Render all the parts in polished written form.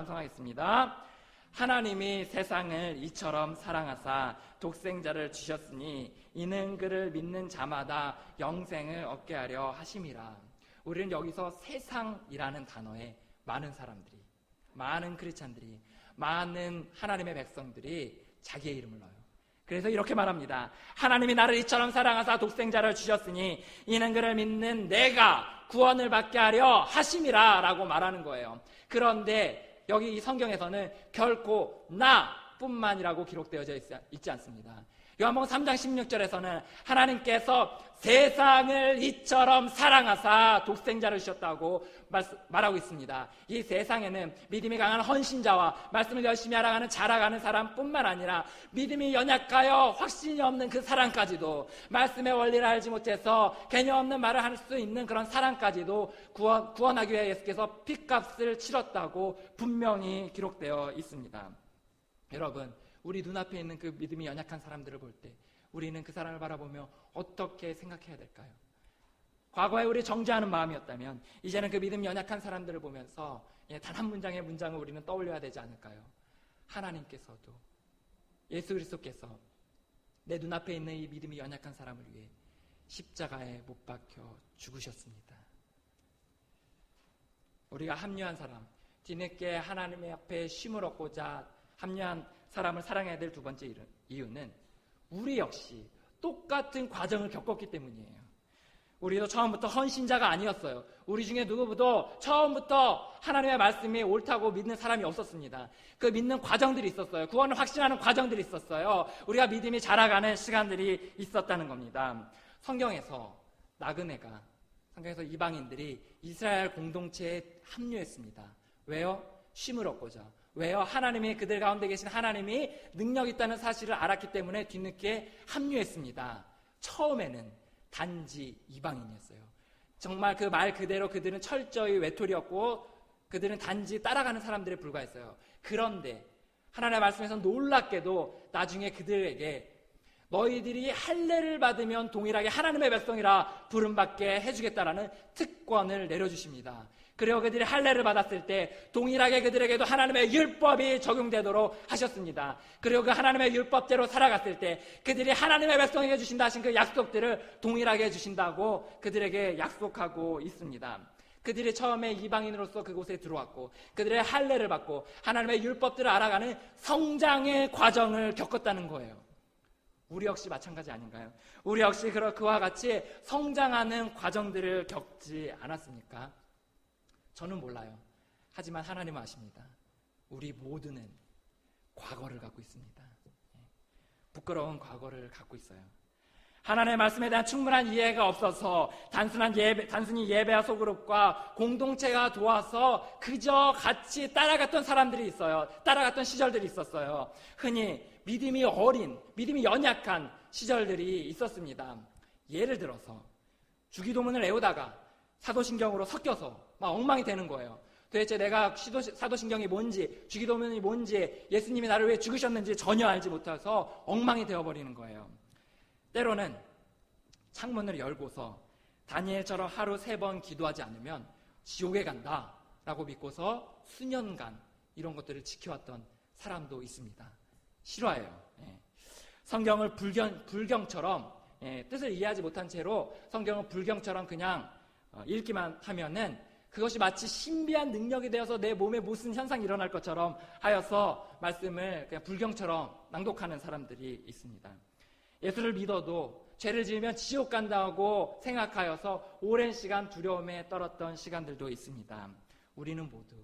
찬송하겠습니다. 하나님이 세상을 이처럼 사랑하사 독생자를 주셨으니 이는 그를 믿는 자마다 영생을 얻게 하려 하심이라. 우리는 여기서 세상이라는 단어에 많은 사람들이, 많은 크리스찬들이, 많은 하나님의 백성들이 자기의 이름을 넣어요. 그래서 이렇게 말합니다. 하나님이 나를 이처럼 사랑하사 독생자를 주셨으니 이는 그를 믿는 내가 구원을 받게 하려 하심이라 라고 말하는 거예요. 그런데 여기 이 성경에서는 결코 나뿐만이라고 기록되어 있지 않습니다. 요한복음 3장 16절에서는 하나님께서 세상을 이처럼 사랑하사 독생자를 주셨다고 말하고 있습니다. 이 세상에는 믿음이 강한 헌신자와 말씀을 열심히 알아가는 자라가는 사람뿐만 아니라 믿음이 연약하여 확신이 없는 그 사람까지도, 말씀의 원리를 알지 못해서 개념 없는 말을 할 수 있는 그런 사람까지도 구원하기 위해 예수께서 핏값을 치렀다고 분명히 기록되어 있습니다. 여러분, 우리 눈앞에 있는 그 믿음이 연약한 사람들을 볼 때 우리는 그 사람을 바라보며 어떻게 생각해야 될까요? 과거에 우리 정죄하는 마음이었다면 이제는 그 믿음 연약한 사람들을 보면서 단 한 문장의 문장을 우리는 떠올려야 되지 않을까요? 하나님께서도, 예수 그리스도께서 내 눈앞에 있는 이 믿음이 연약한 사람을 위해 십자가에 못 박혀 죽으셨습니다. 우리가 합류한 사람, 뒤늦게 하나님의 앞에 쉼을 얻고자 합류한 사람을 사랑해야 될 두 번째 이유는 우리 역시 똑같은 과정을 겪었기 때문이에요. 우리도 처음부터 헌신자가 아니었어요. 우리 중에 누구도 처음부터 하나님의 말씀이 옳다고 믿는 사람이 없었습니다. 그 믿는 과정들이 있었어요. 구원을 확신하는 과정들이 있었어요. 우리가 믿음이 자라가는 시간들이 있었다는 겁니다. 성경에서 나그네가, 성경에서 이방인들이 이스라엘 공동체에 합류했습니다. 왜요? 쉼을 얻고자. 왜요? 하나님이, 그들 가운데 계신 하나님이 능력 있다는 사실을 알았기 때문에 뒤늦게 합류했습니다. 처음에는 단지 이방인이었어요. 정말 그 말 그대로 그들은 철저히 외톨이였고 그들은 단지 따라가는 사람들에 불과했어요. 그런데 하나님의 말씀에서 놀랍게도 나중에 그들에게 너희들이 할례를 받으면 동일하게 하나님의 백성이라 부름받게 해주겠다라는 특권을 내려주십니다. 그리고 그들이 할례를 받았을 때 동일하게 그들에게도 하나님의 율법이 적용되도록 하셨습니다. 그리고 그 하나님의 율법대로 살아갔을 때 그들이 하나님의 백성에게 주신다 하신 그 약속들을 동일하게 해주신다고 그들에게 약속하고 있습니다. 그들이 처음에 이방인으로서 그곳에 들어왔고 그들의 할례를 받고 하나님의 율법들을 알아가는 성장의 과정을 겪었다는 거예요. 우리 역시 마찬가지 아닌가요? 우리 역시 그와 같이 성장하는 과정들을 겪지 않았습니까? 저는 몰라요. 하지만 하나님은 아십니다. 우리 모두는 과거를 갖고 있습니다. 부끄러운 과거를 갖고 있어요. 하나님의 말씀에 대한 충분한 이해가 없어서 단순히 예배와 소그룹과 공동체가 도와서 그저 같이 따라갔던 사람들이 있어요. 따라갔던 시절들이 있었어요. 흔히 믿음이 어린, 믿음이 연약한 시절들이 있었습니다. 예를 들어서 주기도문을 외우다가 사도신경으로 섞여서 막 엉망이 되는 거예요. 도대체 내가 사도신경이 뭔지, 주기도문이 뭔지, 예수님이 나를 왜 죽으셨는지 전혀 알지 못해서 엉망이 되어버리는 거예요. 때로는 창문을 열고서 다니엘처럼 하루 3번 기도하지 않으면 지옥에 간다 라고 믿고서 수년간 이런 것들을 지켜왔던 사람도 있습니다. 싫어해요. 성경을 불경처럼 뜻을 이해하지 못한 채로 성경을 불경처럼 그냥 읽기만 하면은 그것이 마치 신비한 능력이 되어서 내 몸에 무슨 현상이 일어날 것처럼 하여서 말씀을 그냥 불경처럼 낭독하는 사람들이 있습니다. 예수를 믿어도 죄를 지으면 지옥 간다고 생각하여서 오랜 시간 두려움에 떨었던 시간들도 있습니다. 우리는 모두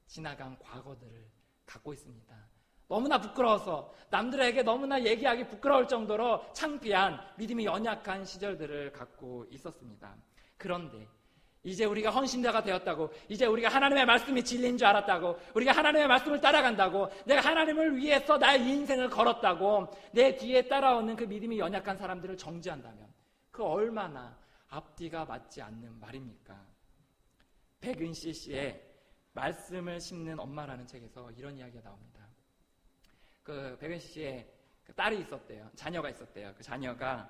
지나간 과거들을 갖고 있습니다. 너무나 부끄러워서 남들에게 너무나 얘기하기 부끄러울 정도로 창피한 믿음이 연약한 시절들을 갖고 있었습니다. 그런데 이제 우리가 헌신자가 되었다고, 이제 우리가 하나님의 말씀이 진리인 줄 알았다고, 우리가 하나님의 말씀을 따라간다고, 내가 하나님을 위해서 나의 인생을 걸었다고 내 뒤에 따라오는 그 믿음이 연약한 사람들을 정죄한다면 그 얼마나 앞뒤가 맞지 않는 말입니까? 백은씨 씨의 말씀을 심는 엄마라는 책에서 이런 이야기가 나옵니다. 그 백은씨 씨의 그 딸이 있었대요. 자녀가 있었대요. 그 자녀가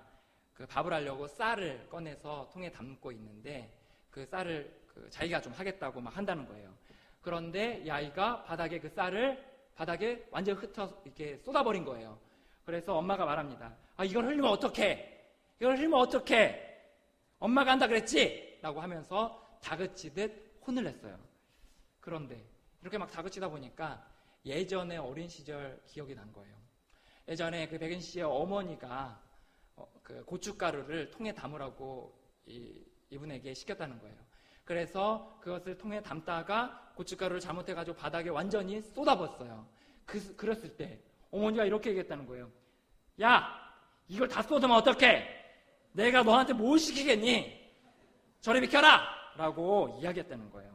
그 밥을 하려고 쌀을 꺼내서 통에 담고 있는데 그 쌀을 자기가 좀 하겠다고 막 한다는 거예요. 그런데 이 아이가 바닥에 그 쌀을 바닥에 완전히 이렇게 쏟아버린 거예요. 그래서 엄마가 말합니다. 이걸 흘리면 어떡해? 이걸 흘리면 어떡해? 엄마가 한다 그랬지? 라고 하면서 다그치듯 혼을 냈어요. 그런데 이렇게 막 다그치다 보니까 예전에 어린 시절 기억이 난 거예요. 예전에 그 백은 씨의 어머니가 그 고춧가루를 통에 담으라고 이분에게 시켰다는 거예요. 그래서 그것을 통에 담다가 고춧가루를 잘못해가지고 바닥에 완전히 쏟아부었어요. 그랬을 때 어머니가 이렇게 얘기했다는 거예요. 야, 이걸 다 쏟으면 어떡해? 내가 너한테 뭘 시키겠니? 저리 비켜라! 라고 이야기했다는 거예요.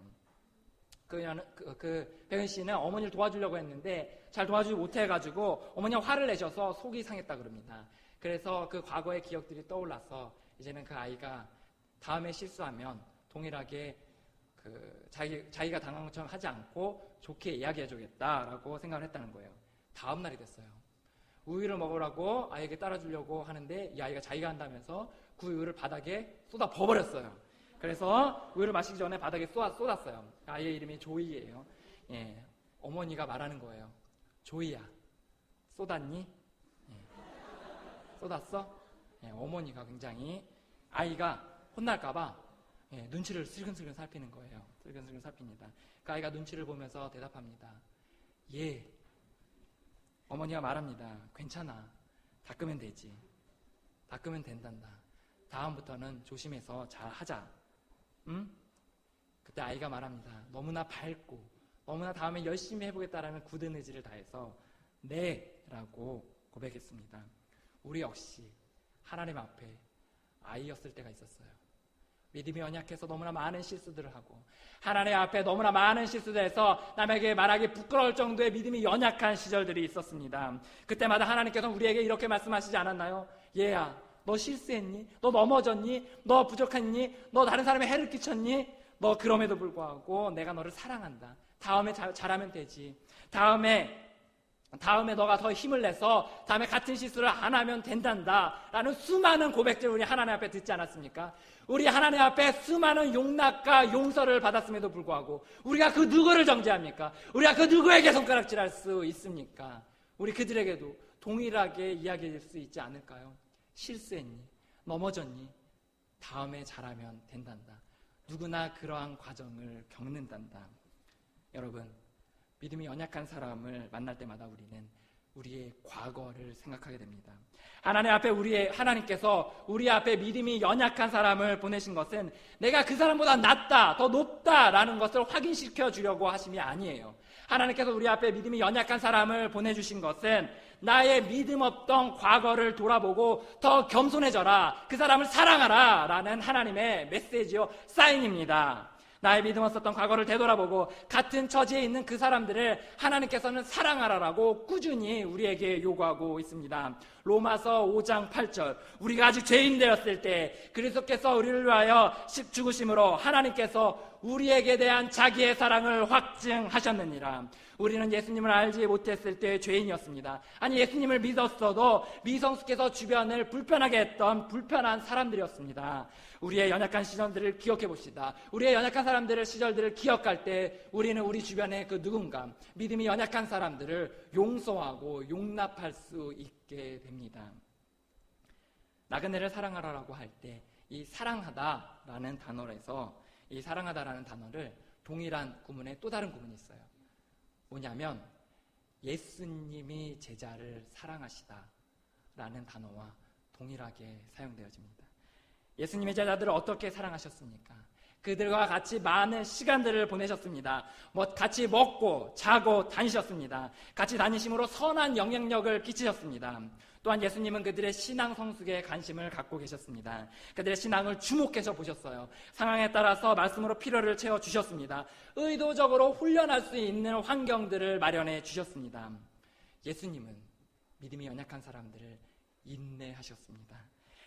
그 백은 씨는 어머니를 도와주려고 했는데 잘 도와주지 못해가지고 어머니가 화를 내셔서 속이 상했다 그럽니다. 그래서 그 과거의 기억들이 떠올라서 이제는 그 아이가 다음에 실수하면 동일하게 자기가 당한 것처럼 하지 않고 좋게 이야기해주겠다라고 생각을 했다는 거예요. 다음 날이 됐어요. 우유를 먹으라고 아이에게 따라주려고 하는데 이 아이가 자기가 한다면서 그 우유를 바닥에 쏟아 버렸어요. 그래서 우유를 마시기 전에 바닥에 쏟았어요. 아이의 이름이 조이예요. 예, 어머니가 말하는 거예요. 조이야, 쏟았니? 예. 쏟았어? 예, 어머니가 굉장히 아이가 혼날까봐 눈치를 슬근슬근 살피는 거예요. 슬근슬근 살핍니다. 그 아이가 눈치를 보면서 대답합니다. 예. 어머니가 말합니다. 괜찮아. 닦으면 되지. 닦으면 된단다. 다음부터는 조심해서 잘 하자. 응? 그때 아이가 말합니다. 너무나 밝고 너무나 다음에 열심히 해보겠다라는 굳은 의지를 다해서 네 라고 고백했습니다. 우리 역시 하나님 앞에 아이였을 때가 있었어요. 믿음이 연약해서 너무나 많은 실수들을 하고 하나님 앞에 너무나 많은 실수를 해서 남에게 말하기 부끄러울 정도의 믿음이 연약한 시절들이 있었습니다. 그때마다 하나님께서 우리에게 이렇게 말씀하시지 않았나요? 얘야, 너 실수했니? 너 넘어졌니? 너 부족했니? 너 다른 사람에 해를 끼쳤니? 너 그럼에도 불구하고 내가 너를 사랑한다. 다음에 잘하면 되지. 다음에 너가 더 힘을 내서 다음에 같은 실수를 안 하면 된단다 라는 수많은 고백들을 우리 하나님 앞에 듣지 않았습니까? 우리 하나님 앞에 수많은 용납과 용서를 받았음에도 불구하고 우리가 그 누구를 정죄합니까? 우리가 그 누구에게 손가락질할 수 있습니까? 우리 그들에게도 동일하게 이야기할 수 있지 않을까요? 실수했니? 넘어졌니? 다음에 잘하면 된단다. 누구나 그러한 과정을 겪는단다. 여러분, 믿음이 연약한 사람을 만날 때마다 우리는 우리의 과거를 생각하게 됩니다. 하나님께서 우리 앞에 믿음이 연약한 사람을 보내신 것은 내가 그 사람보다 낫다, 더 높다라는 것을 확인시켜 주려고 하심이 아니에요. 하나님께서 우리 앞에 믿음이 연약한 사람을 보내주신 것은 나의 믿음 없던 과거를 돌아보고 더 겸손해져라, 그 사람을 사랑하라 라는 하나님의 메시지요, 사인입니다. 나의 믿음 없었던 과거를 되돌아보고 같은 처지에 있는 그 사람들을 하나님께서는 사랑하라라고 꾸준히 우리에게 요구하고 있습니다. 로마서 5장 8절, 우리가 아직 죄인 되었을 때 그리스도께서 우리를 위하여 죽으심으로 하나님께서 우리에게 대한 자기의 사랑을 확증하셨느니라. 우리는 예수님을 알지 못했을 때 죄인이었습니다. 아니, 예수님을 믿었어도 미성숙해서 주변을 불편하게 했던 불편한 사람들이었습니다. 우리의 연약한 시절들을 기억해 봅시다. 우리의 연약한 사람들의 시절들을 기억할 때 우리는 우리 주변의 그 누군가, 믿음이 연약한 사람들을 용서하고 용납할 수 있게 됩니다. 나그네를 사랑하라라고 할 때 이 사랑하다라는 단어에서 이 사랑하다라는 단어를 동일한 구문에 또 다른 구문이 있어요. 뭐냐면 예수님이 제자를 사랑하시다라는 단어와 동일하게 사용되어집니다. 예수님의 제자들을 어떻게 사랑하셨습니까? 그들과 같이 많은 시간들을 보내셨습니다. 같이 먹고 자고 다니셨습니다. 같이 다니심으로 선한 영향력을 끼치셨습니다. 또한 예수님은 그들의 신앙 성숙에 관심을 갖고 계셨습니다. 그들의 신앙을 주목해서 보셨어요. 상황에 따라서 말씀으로 필요를 채워주셨습니다. 의도적으로 훈련할 수 있는 환경들을 마련해 주셨습니다. 예수님은 믿음이 연약한 사람들을 인내하셨습니다.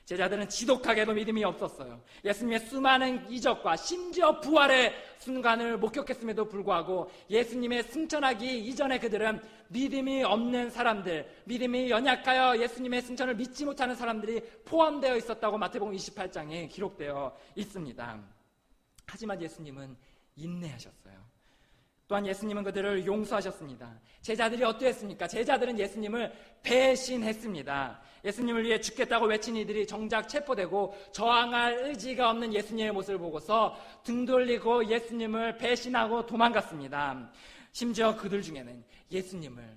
제자들은 지독하게도 믿음이 없었어요. 예수님의 수많은 이적과 심지어 부활의 순간을 목격했음에도 불구하고 예수님의 승천하기 이전에 그들은 믿음이 없는 사람들, 믿음이 연약하여 예수님의 승천을 믿지 못하는 사람들이 포함되어 있었다고 마태복음 28장에 기록되어 있습니다. 하지만 예수님은 인내하셨어요. 또한 예수님은 그들을 용서하셨습니다. 제자들이 어떠했습니까? 제자들은 예수님을 배신했습니다. 예수님을 위해 죽겠다고 외친 이들이 정작 체포되고 저항할 의지가 없는 예수님의 모습을 보고서 등 돌리고 예수님을 배신하고 도망갔습니다. 심지어 그들 중에는 예수님을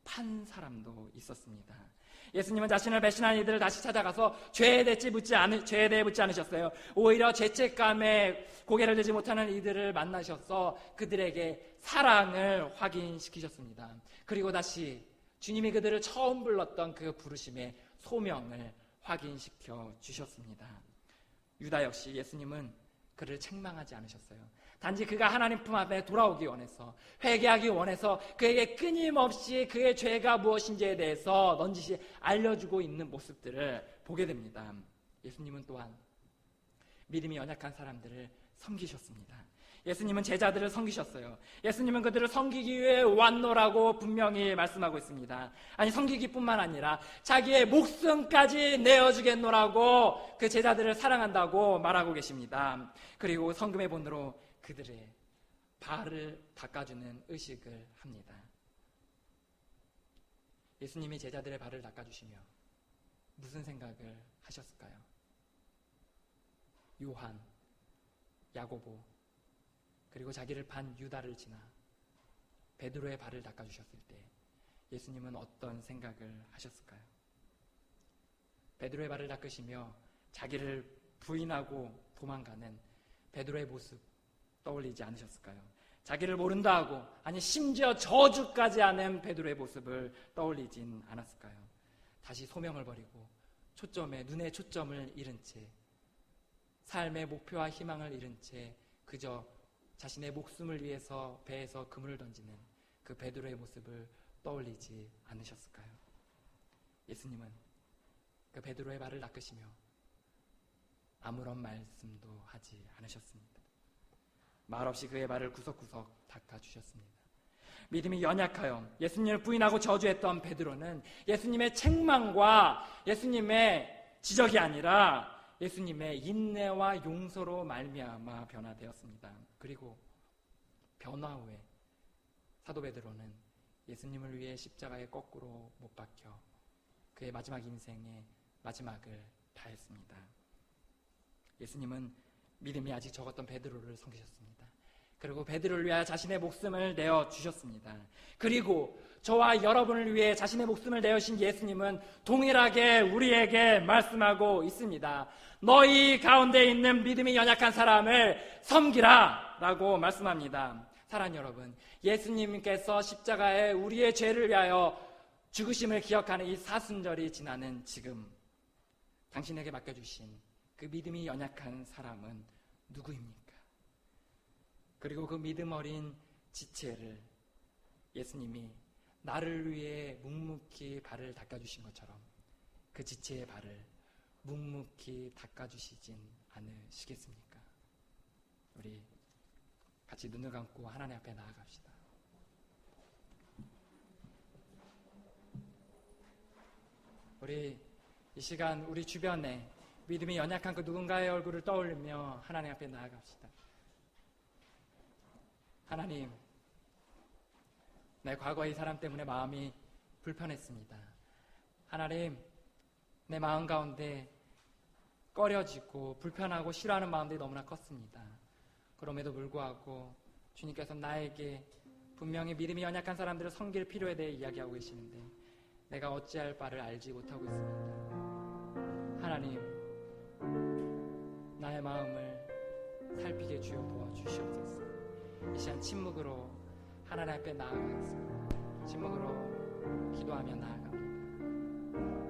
판 사람도 있었습니다. 예수님은 자신을 배신한 이들을 다시 찾아가서 죄에 대해 묻지 않으셨어요. 오히려 죄책감에 고개를 들지 못하는 이들을 만나셔서 그들에게 사랑을 확인시키셨습니다. 그리고 다시 주님이 그들을 처음 불렀던 그 부르심의 소명을 확인시켜 주셨습니다. 유다 역시 예수님은 그를 책망하지 않으셨어요. 단지 그가 하나님 품 앞에 돌아오기 원해서, 회개하기 원해서 그에게 끊임없이 그의 죄가 무엇인지에 대해서 넌지시 알려주고 있는 모습들을 보게 됩니다. 예수님은 또한 믿음이 연약한 사람들을 섬기셨습니다. 예수님은 제자들을 섬기셨어요. 예수님은 그들을 섬기기 위해 왔노라고 분명히 말씀하고 있습니다. 아니, 섬기기뿐만 아니라 자기의 목숨까지 내어주겠노라고 그 제자들을 사랑한다고 말하고 계십니다. 그리고 성금의 본으로 그들의 발을 닦아주는 의식을 합니다. 예수님이 제자들의 발을 닦아주시며 무슨 생각을 하셨을까요? 요한, 야고보, 그리고 자기를 판 유다를 지나 베드로의 발을 닦아주셨을 때 예수님은 어떤 생각을 하셨을까요? 베드로의 발을 닦으시며 자기를 부인하고 도망가는 베드로의 모습 떠올리지 않으셨을까요? 자기를 모른다 하고, 아니 심지어 저주까지 하는 베드로의 모습을 떠올리진 않았을까요? 다시 소명을 버리고 눈의 초점을 잃은 채, 삶의 목표와 희망을 잃은 채 그저 자신의 목숨을 위해서 배에서 그물을 던지는 그 베드로의 모습을 떠올리지 않으셨을까요? 예수님은 그 베드로의 발을 닦으시며 아무런 말씀도 하지 않으셨습니다. 말없이 그의 발을 구석구석 닦아주셨습니다. 믿음이 연약하여 예수님을 부인하고 저주했던 베드로는 예수님의 책망과 예수님의 지적이 아니라 예수님의 인내와 용서로 말미암아 변화되었습니다. 그리고 변화 후에 사도 베드로는 예수님을 위해 십자가에 거꾸로 못 박혀 그의 마지막 인생의 마지막을 다했습니다. 예수님은 믿음이 아직 적었던 베드로를 섬기셨습니다. 그리고 베드로를 위하여 자신의 목숨을 내어주셨습니다. 그리고 저와 여러분을 위해 자신의 목숨을 내어주신 예수님은 동일하게 우리에게 말씀하고 있습니다. 너희 가운데 있는 믿음이 연약한 사람을 섬기라 라고 말씀합니다. 사랑하는 여러분, 예수님께서 십자가에 우리의 죄를 위하여 죽으심을 기억하는 이 사순절이 지나는 지금 당신에게 맡겨주신 그 믿음이 연약한 사람은 누구입니까? 그리고 그 믿음 어린 지체를 예수님이 나를 위해 묵묵히 발을 닦아주신 것처럼 그 지체의 발을 묵묵히 닦아주시진 않으시겠습니까? 우리 같이 눈을 감고 하나님 앞에 나아갑시다. 우리 이 시간 우리 주변에 믿음이 연약한 그 누군가의 얼굴을 떠올리며 하나님 앞에 나아갑시다. 하나님, 내 과거의 이 사람 때문에 마음이 불편했습니다. 하나님, 내 마음 가운데 꺼려지고 불편하고 싫어하는 마음들이 너무나 컸습니다. 그럼에도 불구하고 주님께서 나에게 분명히 믿음이 연약한 사람들을 섬길 필요에 대해 이야기하고 계시는데 내가 어찌할 바를 알지 못하고 있습니다. 하나님, 나의 마음을 살피게 주여 도와주시옵소서. 이 시간 침묵으로 하나님 앞에 나아가겠습니다. 침묵으로 기도하며 나아갑니다.